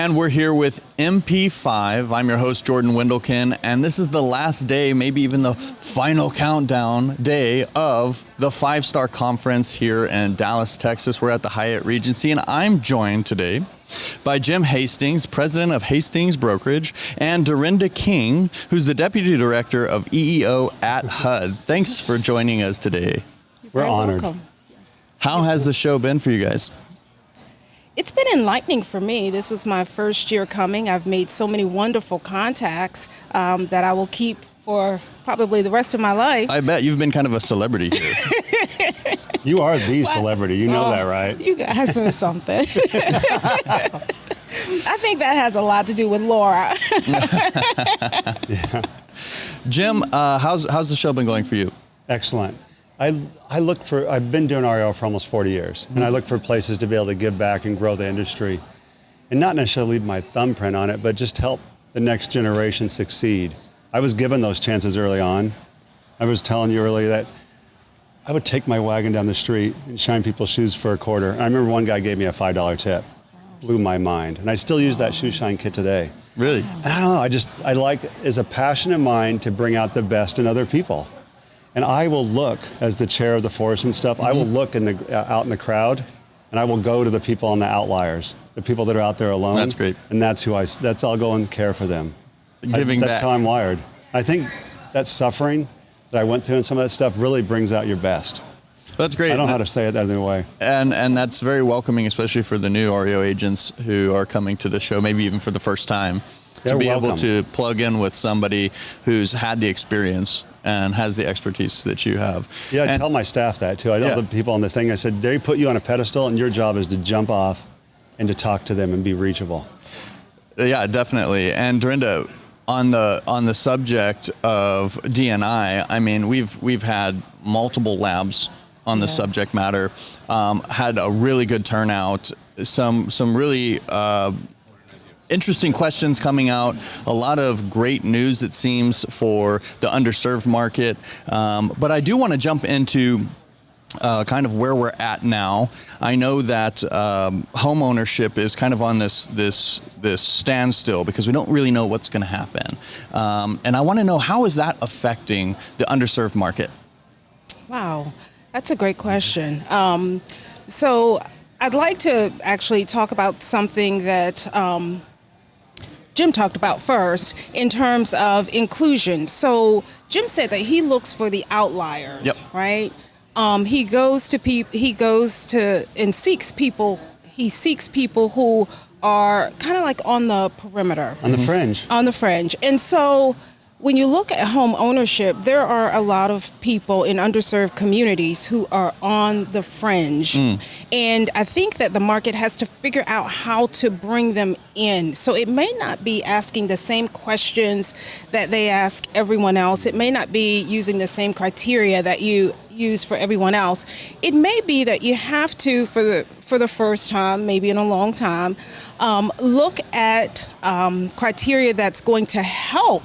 And we're here with MP5. I'm your host, Jordan Wendelken, and this is the last day, maybe even the final countdown day of the 5-Star Conference here in Dallas, Texas. We're at the Hyatt Regency, and I'm joined today by Jim Hastings, president of Hastings Brokerage, and Dorenda King, who's the deputy director of EEO at HUD. Thanks for joining us today. We're honored. Welcome. How has the show been for you guys? It's been enlightening for me. This was my first year coming. I've made so many wonderful contacts that I will keep for probably the rest of my life. I bet you've been kind of a celebrity here. You are the celebrity. You know that, right? You guys know something. I think that has a lot to do with Laura. Yeah. Jim, how's the show been going for you? Excellent. I've been doing REO for almost 40 years, and I look for places to be able to give back and grow the industry, and not necessarily leave my thumbprint on it, but just help the next generation succeed. I was given those chances early on. I was telling you earlier that I would take my wagon down the street and shine people's shoes for a quarter. And I remember one guy gave me a $5 tip. Blew my mind. And I still use that shoe shine kit today. Really? And I don't know, I like, it's a passion of mine to bring out the best in other people. And I will look, as the chair of the force and stuff, I will look out in the crowd, and I will go to the people on the outliers, the people that are out there alone. That's great. And I'll go and care for them. Giving that's back. how I'm wired. I think that suffering that I went through and some of that stuff really brings out your best. That's great. I don't know how to say it that other way. And that's very welcoming, especially for the new REO agents who are coming to the show, maybe even for the first time. They're to be welcome. able to plug in with somebody who's had the experience and has the expertise that you have. Yeah, I and, tell my staff that too. I tell the people on the thing, I said, they put you on a pedestal and your job is to jump off and to talk to them and be reachable. Yeah, definitely. And Dorenda, on the subject of D&I, I mean, we've had multiple labs on the subject matter, had a really good turnout, some really interesting questions coming out, a lot of great news, it seems, for the underserved market. But I do want to jump into kind of where we're at now. I know that home ownership is kind of on this standstill because we don't really know what's going to happen. And I want to know, how is that affecting the underserved market? Wow, that's a great question. So I'd like to actually talk about something that Jim talked about first in terms of inclusion. So Jim said that he looks for the outliers, right? He seeks people who are kind of like on the perimeter. On the fringe. On the fringe. And so when you look at home ownership, there are a lot of people in underserved communities who are on the fringe. And I think that the market has to figure out how to bring them in. So it may not be asking the same questions that they ask everyone else. It may not be using the same criteria that you use for everyone else. It may be that you have to, for the first time, maybe in a long time, look at criteria that's going to help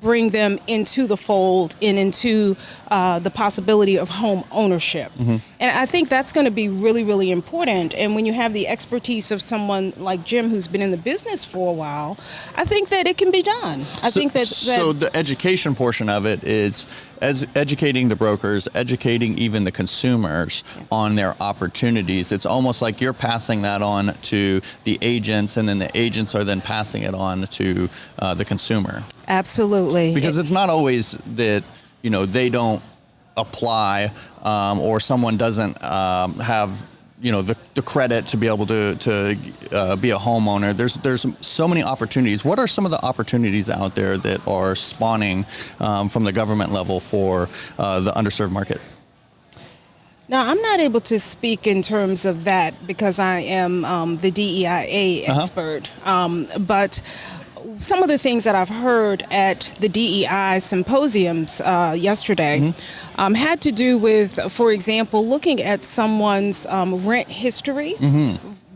bring them into the fold and into the possibility of home ownership. And I think that's going to be really, really important. And when you have the expertise of someone like Jim, who's been in the business for a while, I think that it can be done. So the education portion of it is as educating the brokers, educating even the consumers on their opportunities. It's almost like you're passing that on to the agents, and then the agents are then passing it on to the consumer. Absolutely. Because it's not always that, they don't apply or someone doesn't have, the credit to be able to be a homeowner. There's so many opportunities. What are some of the opportunities out there that are spawning from the government level for the underserved market? Now, I'm not able to speak in terms of that because I am the DEIA expert, but some of the things that I've heard at the DEI symposiums yesterday had to do with, for example, looking at someone's rent history,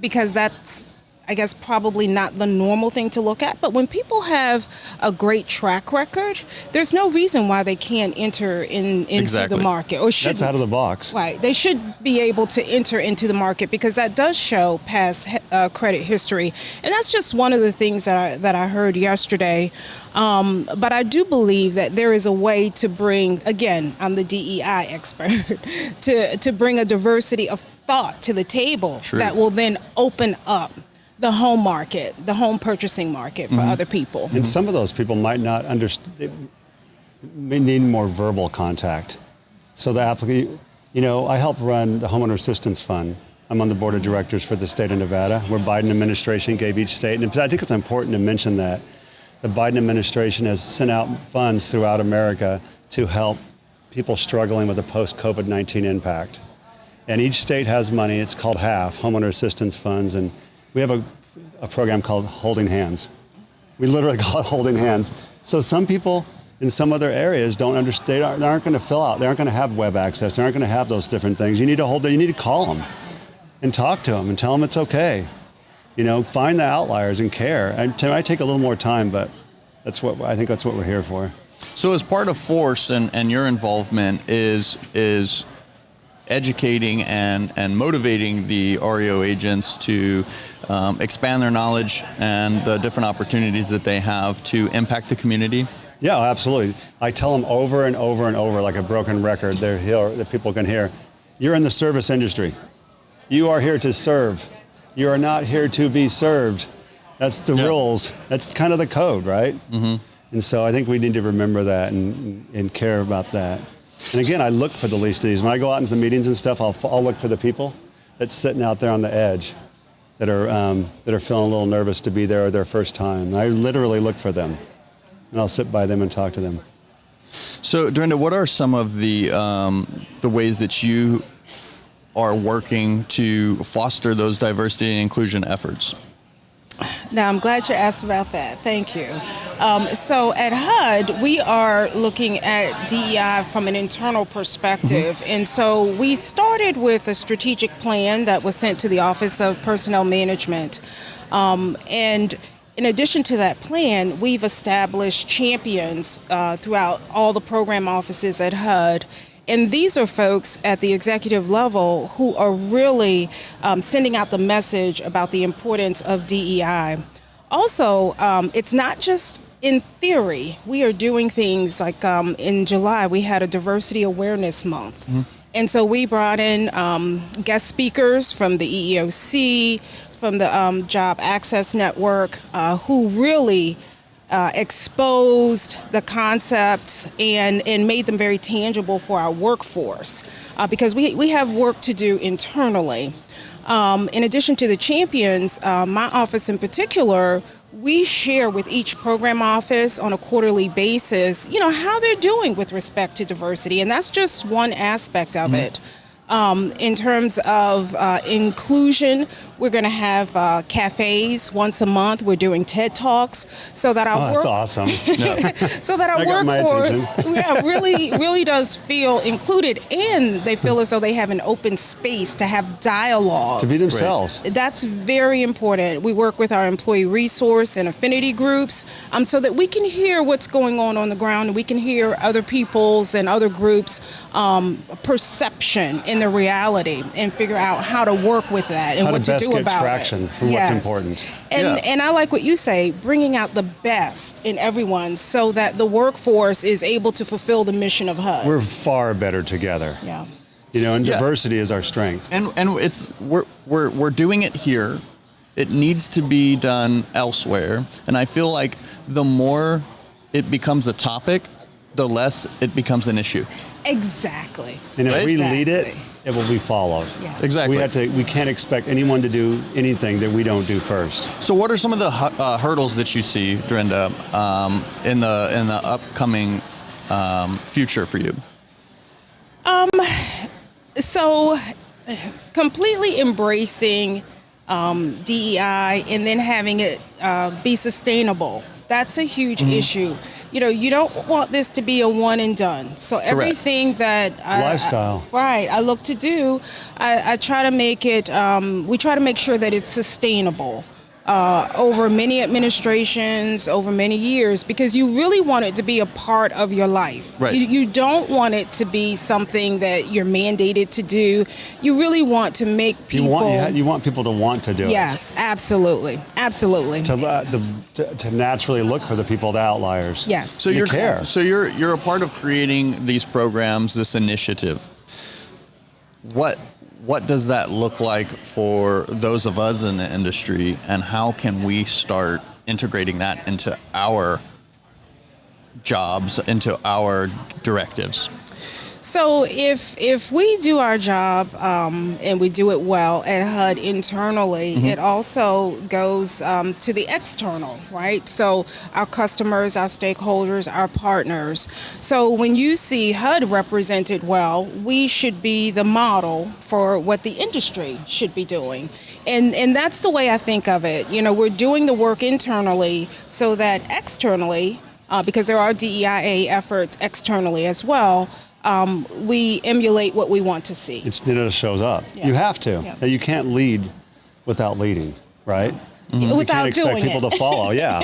because that's I guess probably not the normal thing to look at, but when people have a great track record, there's no reason why they can't enter into the market, or should. That's out of the box. Right. They should be able to enter into the market because that does show past credit history. And that's just one of the things that I heard yesterday. But I do believe that there is a way to bring, again, I'm the DEI expert, to bring a diversity of thought to the table. True. That will then open up the home market, the home purchasing market for other people. And some of those people might not understand, may need more verbal contact. So the applicant, I help run the Homeowner Assistance Fund. I'm on the board of directors for the state of Nevada, where Biden administration gave each state, and I think it's important to mention that the Biden administration has sent out funds throughout America to help people struggling with the post-COVID-19 impact. And each state has money. It's called HAF, Homeowner Assistance Funds, and we have a program called Holding Hands. We literally call it Holding Hands. So some people in some other areas don't understand. They aren't going to fill out. They aren't going to have web access. They aren't going to have those different things. You need to call them and talk to them and tell them it's okay. Find the outliers and care. And it might take a little more time, but I think that's what we're here for. So as part of Force and your involvement is educating and motivating the REO agents to expand their knowledge and the different opportunities that they have to impact the community? Yeah, absolutely. I tell them over and over and over, like a broken record, that people can hear, you're in the service industry. You are here to serve. You are not here to be served. That's the rules. That's kind of the code, right? Mm-hmm. And so I think we need to remember that and care about that. And again, I look for the least of these. When I go out into the meetings and stuff, I'll look for the people that's sitting out there on the edge, that are feeling a little nervous to be there or their first time. I literally look for them, and I'll sit by them and talk to them. So, Dorenda, what are some of the ways that you are working to foster those diversity and inclusion efforts? Now, I'm glad you asked about that. Thank you. So at HUD, we are looking at DEI from an internal perspective. And so we started with a strategic plan that was sent to the Office of Personnel Management. And in addition to that plan, we've established champions throughout all the program offices at HUD. And these are folks at the executive level who are really sending out the message about the importance of DEI. Also, it's not just in theory. We are doing things like in July, we had a Diversity Awareness Month. Mm-hmm. And so we brought in guest speakers from the EEOC, from the Job Access Network, who really exposed the concepts and made them very tangible for our workforce because we have work to do internally. In addition to the champions, my office in particular, we share with each program office on a quarterly basis, how they're doing with respect to diversity. And that's just one aspect of it. In terms of inclusion, we're going to have cafes once a month. We're doing TED Talks so that our that's awesome. So that our workforce really does feel included, and they feel as though they have an open space to have dialogue. To be themselves. Great. That's very important. We work with our employee resource and affinity groups so that we can hear what's going on the ground, and we can hear other people's and other groups' perception in the reality and figure out how to work with that and what to do about it. How to best get traction from what's important. And I like what you say, bringing out the best in everyone so that the workforce is able to fulfill the mission of HUD. We're far better together. Yeah. And diversity is our strength. And it's we're doing it here. It needs to be done elsewhere. And I feel like the more it becomes a topic, the less it becomes an issue. Exactly. And if we lead it, it will be followed. Yes. Exactly. We can't expect anyone to do anything that we don't do first. So what are some of the hurdles that you see, Dorenda, in the upcoming future for you? So completely embracing DEI and then having it be sustainable. That's a huge issue. You don't want this to be a one and done. So everything that lifestyle, I look to do, I try to make it. We try to make sure that it's sustainable. over many administrations, over many years, because you really want it to be a part of your life. Right. You don't want it to be something that you're mandated to do. You really want to make people... You want people to want to do it. Yes, absolutely. Absolutely. To naturally look for the people, the outliers. Yes. So you're a part of creating these programs, this initiative. What does that look like for those of us in the industry, and how can we start integrating that into our jobs, into our directives? So if we do our job and we do it well at HUD internally, it also goes to the external, right? So our customers, our stakeholders, our partners. So when you see HUD represented well, we should be the model for what the industry should be doing. And that's the way I think of it. You know, we're doing the work internally so that externally, because there are DEIA efforts externally as well, we emulate what we want to see. It shows up. Yeah. You have to. Yeah. You can't lead without leading, right? You Without can't expect doing people it. to follow. Yeah,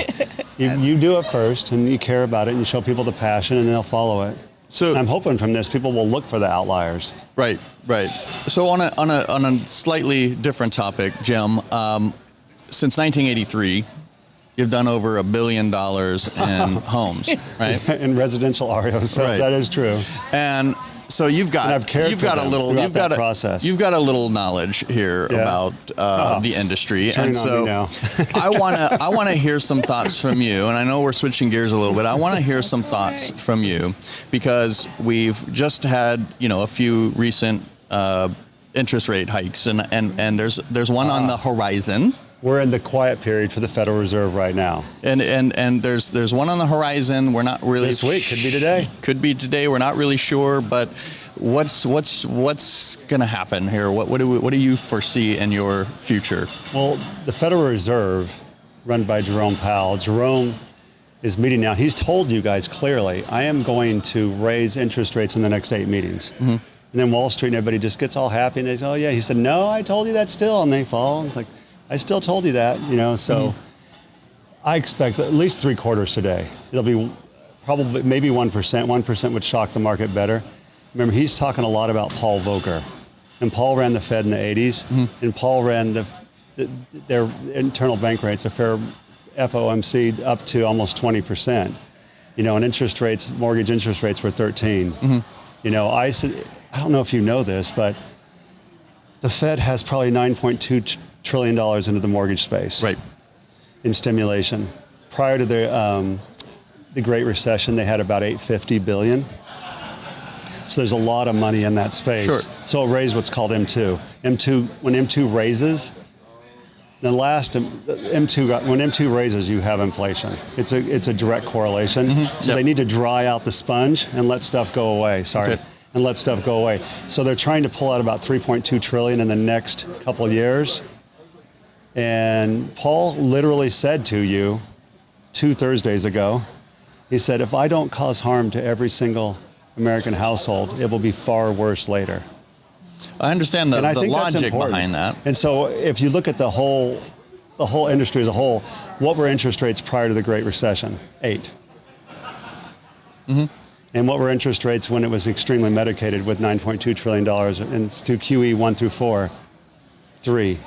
you do it first, and you care about it, and you show people the passion, and they'll follow it. So and I'm hoping from this, people will look for the outliers. Right. So on a slightly different topic, Jim, since 1983. You've done over $1 billion in homes, right? In residential REO sales, Right. that is true. And so you've got process. You've got a little knowledge here about the industry, and so I want to hear some thoughts from you. And I know we're switching gears a little bit. I want to hear some thoughts from you, because we've just had a few recent interest rate hikes, and there's one on the horizon. We're in the quiet period for the Federal Reserve right now. And there's one on the horizon. We're not really this week. Could be today. Could be today. We're not really sure, but what's going to happen here? What do you foresee in your future? Well, the Federal Reserve, run by Jerome Powell. Jerome is meeting now. He's told you guys clearly, I am going to raise interest rates in the next 8 meetings. Mm-hmm. And then Wall Street and everybody just gets all happy and they say, oh yeah. He said, no, I told you that still. And they fall. And it's like, I still told you that, so I expect at least 3/4 today. It'll be probably maybe 1%. 1% would shock the market better. Remember, he's talking a lot about Paul Volcker. And Paul ran the Fed in the 80s, and Paul ran their internal bank rates, a fair FOMC, up to almost 20%. And interest rates, mortgage interest rates were 13. I don't know if you know this, but the Fed has probably $9.2 trillion into the mortgage space, right, in stimulation. Prior to the Great Recession, they had about $850 billion. So there's a lot of money in that space. Sure. So it raised what's called M2. When M2 raises, when M2 raises, you have inflation. It's a direct correlation. So they need to dry out the sponge and let stuff go away. And let stuff go away. So they're trying to pull out about $3.2 trillion in the next couple of years. And Paul literally said to you 2 Thursdays ago, he said, if I don't cause harm to every single American household, it will be far worse later. I understand the logic behind that. And so if you look at the whole industry as a whole, what were interest rates prior to the Great Recession? 8. And what were interest rates when it was extremely medicated with $9.2 trillion and through QE 1 through 4? 3.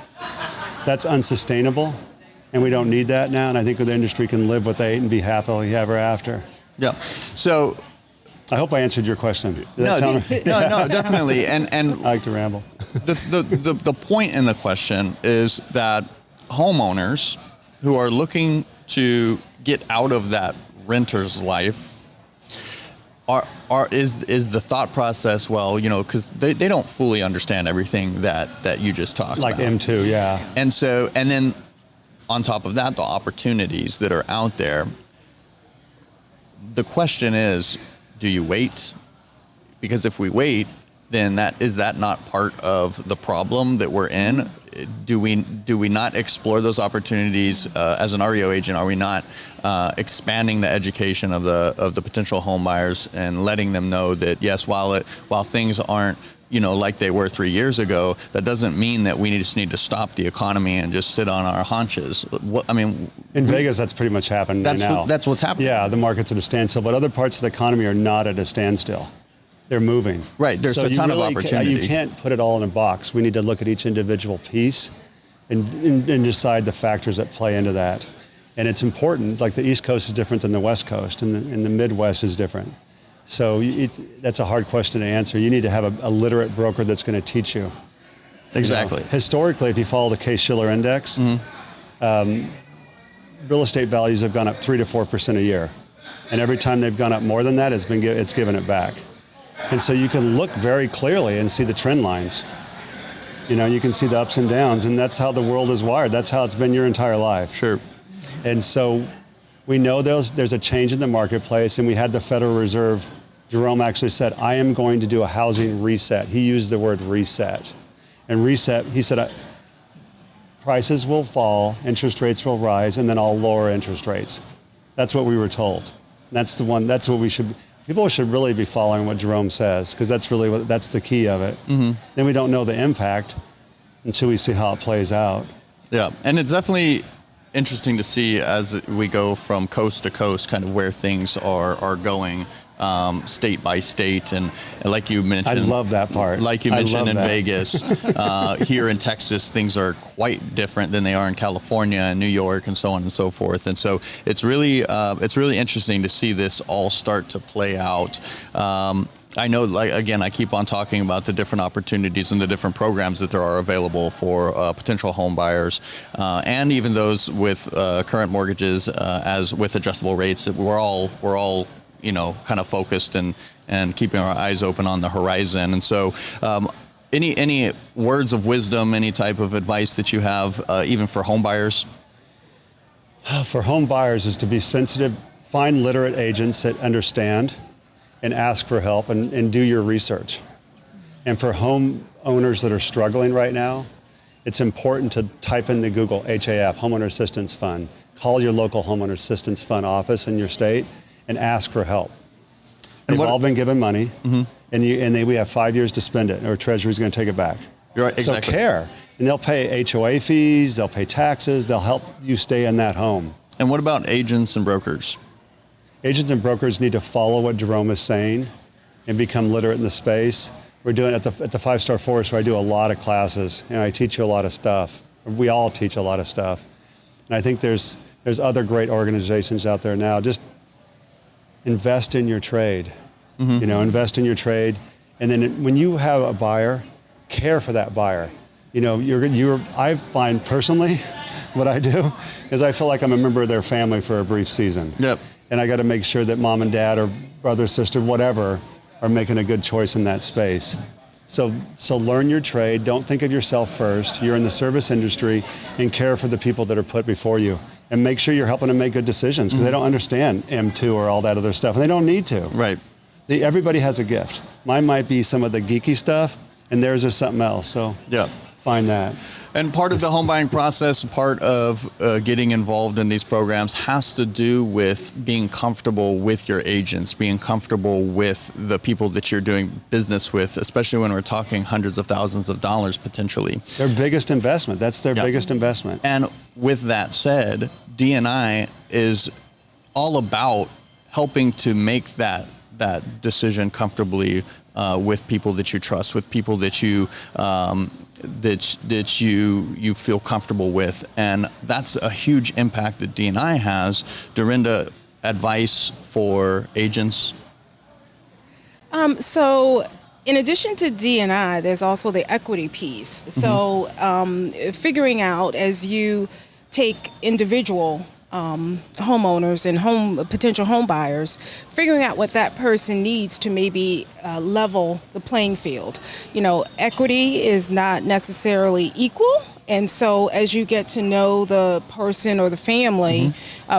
That's unsustainable, and we don't need that now, and I think the industry can live with 8 and be happily ever after. Yeah. So I hope I answered your question. No, definitely. And I like to ramble. The point in the question is that homeowners who are looking to get out of that renter's life is the thought process, because they don't fully understand everything that you just talked about. Like M2, yeah. And then on top of that, the opportunities that are out there. The question is, do you wait? Because if we wait, then is that not part of the problem that we're in? Do we not explore those opportunities as an REO agent? Are we not expanding the education of the potential home buyers and letting them know that yes, while things aren't like they were 3 years ago, that doesn't mean that we just need to stop the economy and just sit on our haunches. In Vegas, that's pretty much happened right now. That's what's happening. Yeah, the market's at a standstill, but other parts of the economy are not at a standstill. They're moving. Right, there's a ton of opportunity. You can't put it all in a box. We need to look at each individual piece and decide the factors that play into that. And it's important, like the East Coast is different than the West Coast, and the Midwest is different. So that's a hard question to answer. You need to have a literate broker that's going to teach you. Exactly. Historically, if you follow the Case-Shiller Index, real estate values have gone up 3 to 4% a year. And every time they've gone up more than that, it's given it back. And so you can look very clearly and see the trend lines. You can see the ups and downs, and that's how the world is wired. That's how it's been your entire life. Sure. And so we know there's a change in the marketplace, and we had the Federal Reserve, Jerome actually said, I am going to do a housing reset. He used the word reset. And reset, he said, prices will fall, interest rates will rise, and then I'll lower interest rates. That's what we were told. That's what people should really be following what Jerome says, because that's the key of it. Mm-hmm. Then we don't know the impact until we see how it plays out. Yeah, and it's definitely interesting to see as we go from coast to coast, kind of where things are going, state by state, and like you mentioned, I love that part. Like you mentioned in Vegas, here in Texas, things are quite different than they are in California and New York, and so on and so forth. And so it's really interesting to see this all start to play out. I know, I keep on talking about the different opportunities and the different programs that there are available for potential home buyers, and even those with current mortgages, as with adjustable rates. That we're all kind of focused and keeping our eyes open on the horizon. And so, any words of wisdom, any type of advice that you have, even for home buyers? For home buyers is to be sensitive, find literate agents that understand, and ask for help, and do your research. And for home owners that are struggling right now, it's important to type into Google HAF, Homeowner Assistance Fund. Call your local Homeowner Assistance Fund office in your state and ask for help. They've all been given money, and we have 5 years to spend it, or Treasury's going to take it back. You're right, exactly. So care, and they'll pay HOA fees, they'll pay taxes, they'll help you stay in that home. And what about agents and brokers? Agents and brokers need to follow what Jerome is saying and become literate in the space. We're doing at the 5-Star Forest, where I do a lot of classes, and I teach you a lot of stuff. We all teach a lot of stuff. And I think there's other great organizations out there now. Just invest in your trade. Invest in your trade. And then when you have a buyer, care for that buyer. I find personally, what I do is I feel like I'm a member of their family for a brief season. Yep. And I got to make sure that mom and dad or brother, sister, whatever, are making a good choice in that space. So learn your trade. Don't think of yourself first. You're in the service industry, and care for the people that are put before you. And make sure you're helping them make good decisions, because they don't understand M2 or all that other stuff, and they don't need to. Right. Everybody has a gift. Mine might be some of the geeky stuff, and theirs is something else. So find that. And part of the home buying process, part of getting involved in these programs, has to do with being comfortable with your agents, being comfortable with the people that you're doing business with, especially when we're talking hundreds of thousands of dollars potentially. Their biggest investment. That's their biggest investment. And with that said, D&I is all about helping to make that decision comfortably with people that you trust, with people that you that you feel comfortable with, and that's a huge impact that D&I has. Dorenda, advice for agents? So in addition to D&I, there's also the equity piece. So figuring out, as you take individual homeowners and potential home buyers, figuring out what that person needs to maybe level the playing field. Equity is not necessarily equal, and so as you get to know the person or the family,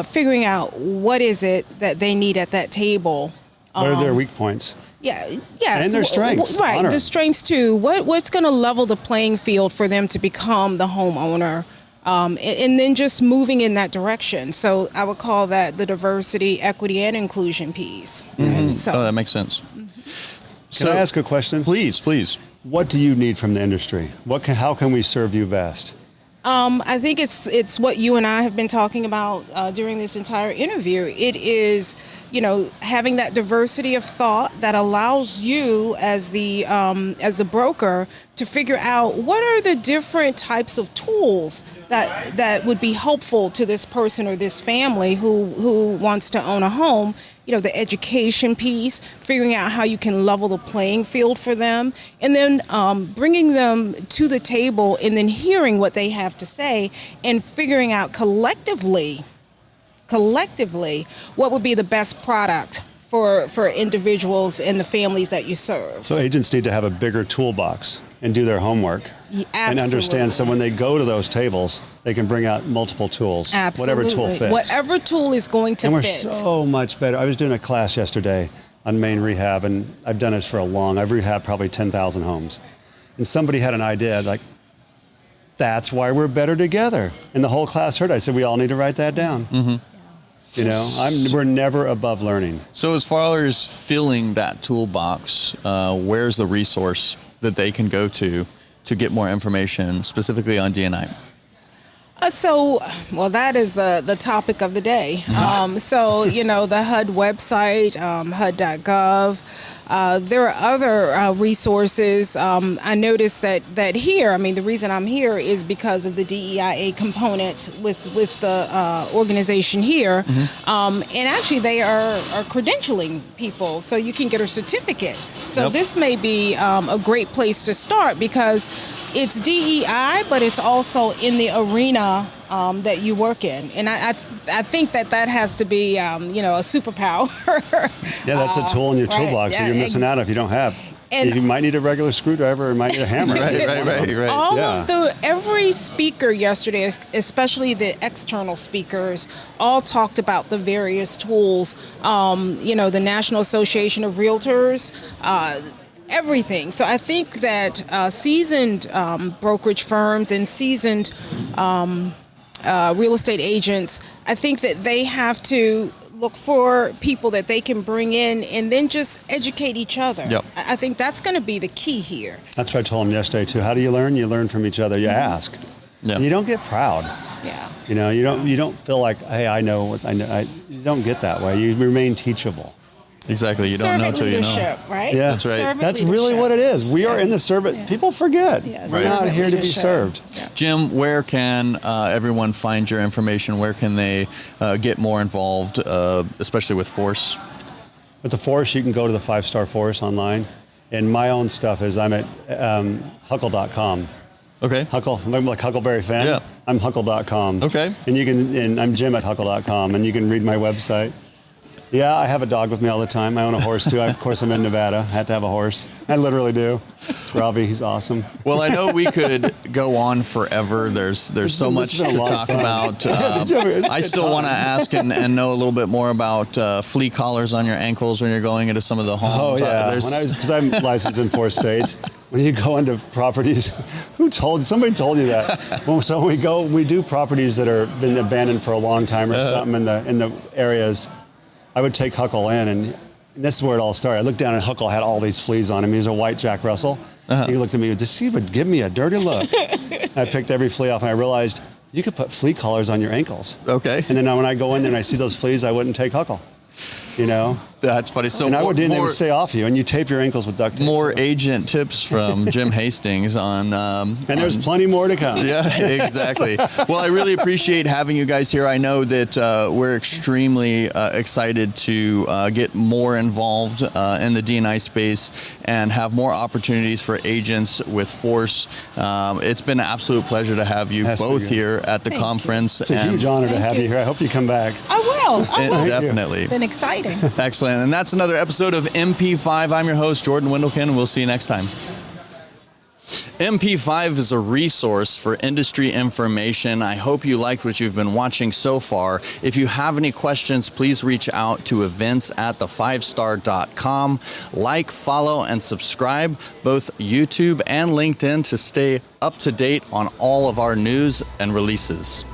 figuring out what is it that they need at that table. What are their weak points? Yeah, and their strengths. Right, Honor. the strengths too. What's going to level the playing field for them to become the homeowner? And then just moving in that direction. So I would call that the diversity, equity, and inclusion piece. Right? So, that makes sense. Can I ask a question? Please. What do you need from the industry? How can we serve you best? I think it's what you and I have been talking about during this entire interview. It is, having that diversity of thought that allows you as the broker to figure out what are the different types of tools that would be helpful to this person or this family who wants to own a home. The education piece, figuring out how you can level the playing field for them, and then bringing them to the table and then hearing what they have to say and figuring out collectively what would be the best product for individuals and the families that you serve. So agents need to have a bigger toolbox and do their homework. And understand, so when they go to those tables, they can bring out multiple tools. Absolutely. Whatever tool fits. Whatever tool is going to fit. And we're so much better. I was doing a class yesterday on main rehab, and I've done this I've rehabbed probably 10,000 homes. And somebody had an idea, like, that's why we're better together. And the whole class heard it. I said, we all need to write that down. Mm-hmm. We're never above learning. So as far as filling that toolbox, where's the resource that they can go to get more information specifically on D&I? That is the topic of the day. The HUD website, HUD.gov. There are other resources. I noticed that here, the reason I'm here is because of the DEIA component with the organization here. Mm-hmm. And actually they are credentialing people, so you can get a certificate. So This may be a great place to start because it's DEI, but it's also in the arena that you work in. And I think that has to be, a superpower. Yeah, that's a tool in your toolbox that you're missing out if you don't have. And you might need a regular screwdriver or you might need a hammer. Right. Every speaker yesterday, especially the external speakers, all talked about the various tools. The National Association of Realtors, everything. So I think that seasoned brokerage firms and seasoned real estate agents, I think that they have to look for people that they can bring in and then just educate each other. Yep. I think that's going to be the key here. That's what I told him yesterday too. How do you learn? You learn from each other. You ask. Yeah. You don't get proud. Yeah. You don't feel like, hey, I know what I know. You don't get that way. You remain teachable. Exactly. You don't know until you know. Servant leadership, right? Yeah, that's right. Servant That's really what it is. We are in the servant. Yeah. People forget. Yeah, We're not here to be leadership. served. Yeah. Jim, where can everyone find your information? Where can they get more involved, especially with Force? With the Force, you can go to the 5-Star Force online. And my own stuff is I'm at huckle.com. Okay. Huckle, I'm like Huckleberry fan. Yeah. I'm huckle.com. Okay. And I'm Jim at huckle.com, and you can read my website. Yeah, I have a dog with me all the time. I own a horse too. Of course, I'm in Nevada. I had to have a horse. I literally do. It's Robbie. He's awesome. Well, I know we could go on forever. There's so much to talk about. I still want to ask and know a little bit more about flea collars on your ankles when you're going into some of the homes. Oh yeah, because I'm licensed in 4 states. When you go into properties, somebody told you that. Well, so we do properties that are been abandoned for a long time or something in the areas. I would take Huckle in, and this is where it all started. I looked down and Huckle had all these fleas on him. He was a white Jack Russell. He looked at me, he would give me a dirty look. I picked every flea off, and I realized you could put flea collars on your ankles. Okay. And then when I go in there and I see those fleas, I wouldn't take Huckle. That's funny. So and they would stay off you, and you tape your ankles with duct tape. More agent tips from Jim Hastings on. And there's plenty more to come. Yeah, exactly. Well, I really appreciate having you guys here. I know that we're extremely excited to get more involved in the D&I space and have more opportunities for agents with Force. It's been an absolute pleasure to have you both here at the conference. It's a huge honor to have you here. I hope you come back. I will. Definitely. It's been exciting. Excellent. And that's another episode of MP5. I'm your host, Jordan Wendelken, and we'll see you next time. MP5 is a resource for industry information. I hope you liked what you've been watching so far. If you have any questions, please reach out to events@the5star.com. Like, follow, and subscribe both YouTube and LinkedIn to stay up to date on all of our news and releases.